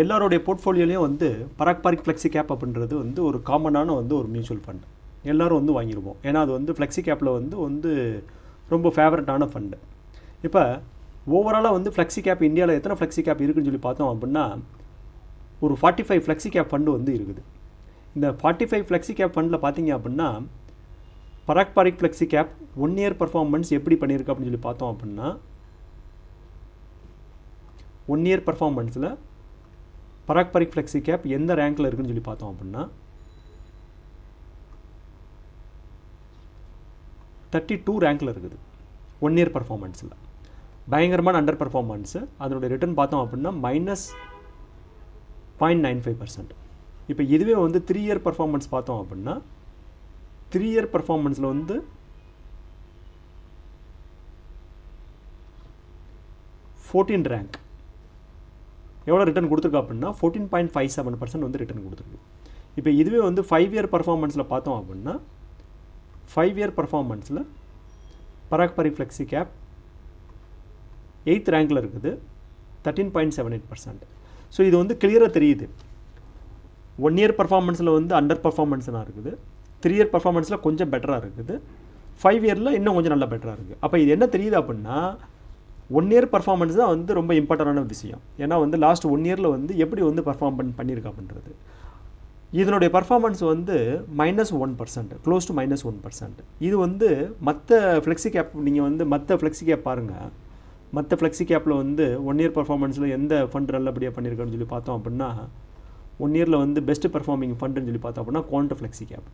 எல்லாரோடைய போர்ட்ஃபோலியோலையும் வந்து பராக் பாரிக் flexi gap அப்படின்றது வந்து ஒரு காமனான வந்து ஒரு மியூச்சுவல் ஃபண்டு. எல்லோரும் வந்து வாங்கிடுவோம். ஏன்னா அது வந்து ஃப்ளெக்ஸி கேப்பில் வந்து ரொம்ப ஃபேவரட்டான ஃபண்டு. இப்போ ஓவராலாக வந்து ஃப்ளெக்ஸி கேப் இந்தியாவில் எத்தனை ஃப்ளெக்ஸி கேப் இருக்குதுன்னு சொல்லி பார்த்தோம் அப்படின்னா ஒரு 45 ஃப்ளெக்ஸி கேப் ஃபண்டு வந்து இருக்குது. இந்த 45 ஃப்ளெக்ஸி கேப் ஃபண்டில் பார்த்தீங்க அப்படின்னா பராக் பாரிக் ஃப்ளெக்ஸி கேப் 1 இயர் பர்ஃபார்மன்ஸ் எப்படி பண்ணியிருக்கு அப்படின்னு சொல்லி பார்த்தோம் அப்படின்னா 1 இயர் பர்ஃபார்மன்ஸில் பராக் பாரிக் ஃப்ளெக்ஸி கேப் எந்த ரேங்கில் இருக்குன்னு சொல்லி பார்த்தோம் அப்படின்னா 32 ரேங்கில் இருக்குது 1 இயர் பர்ஃபார்மன்ஸில். பயங்கரமான அண்டர் பர்ஃபார்மன்ஸு. அதனுடைய ரிட்டர்ன் பார்த்தோம் அப்படின்னா -0.95%. இப்போ இதுவே வந்து 3 இயர் பர்ஃபார்மன்ஸ் பார்த்தோம் அப்படின்னா 3 இயர் பர்ஃபார்மன்ஸில் வந்து 14 ரேங்க். எவ்வளோ ரிட்டர்ன் கொடுத்துருக்கா அப்படின்னா 14.57% வந்து ரிட்டர்ன் கொடுத்துருக்கு. இப்போ இதுவே வந்து 5 இயர் பர்ஃபார்மன்ஸில் பார்த்தோம் அப்படின்னா 5 இயர் பர்ஃபார்மன்ஸில் பராக் பாரிக் ஃப்ளெக்ஸி கேப் 8th ரேங்கில் இருக்குது 13.78%. ஸோ இது வந்து கிளியராக தெரியுது. 1 இயர் பர்ஃபார்மன்ஸில் வந்து அண்டர் பர்ஃபார்மன்ஸ்லாம் இருக்குது, 3 இயர் பர்ஃபார்மன்ஸில் கொஞ்சம் பெட்டராக இருக்குது, 5 இயரில் இன்னும் கொஞ்சம் நல்லா பெட்டராக இருக்குது. அப்போ இது என்ன தெரியுது அப்படின்னா 1 இயர் பர்ஃபார்மன்ஸ் தான் வந்து ரொம்ப இம்பார்ட்டண்டான விஷயம். ஏன்னா வந்து லாஸ்ட் 1 இயரில் வந்து எப்படி வந்து பர்ஃபார்ம் பண்ணியிருக்கு அப்படின்றது. இதனுடைய பர்ஃபார்மன்ஸ் வந்து -1%, க்ளோஸ் டு -1%. இது வந்து மற்ற ஃப்ளெக்ஸி கேப் நீங்கள் வந்து மற்ற ஃப்ளெக்ஸி கேப் பாருங்கள். மற்ற ஃப்ளெக்ஸி கேப்பில் வந்து 1 இயர் பர்ஃபார்மன்ஸில் எந்த ஃபண்ட் நல்லபடியாக பண்ணியிருக்கான்னு சொல்லி பார்த்தோம் அப்படின்னா 1 இயரில் வந்து பெஸ்ட் பர்ஃபார்மிங் ஃபண்டுன்னு சொல்லி பார்த்தோம் அப்படின்னா குவான்ட் ஃப்ளெக்ஸி கேப்.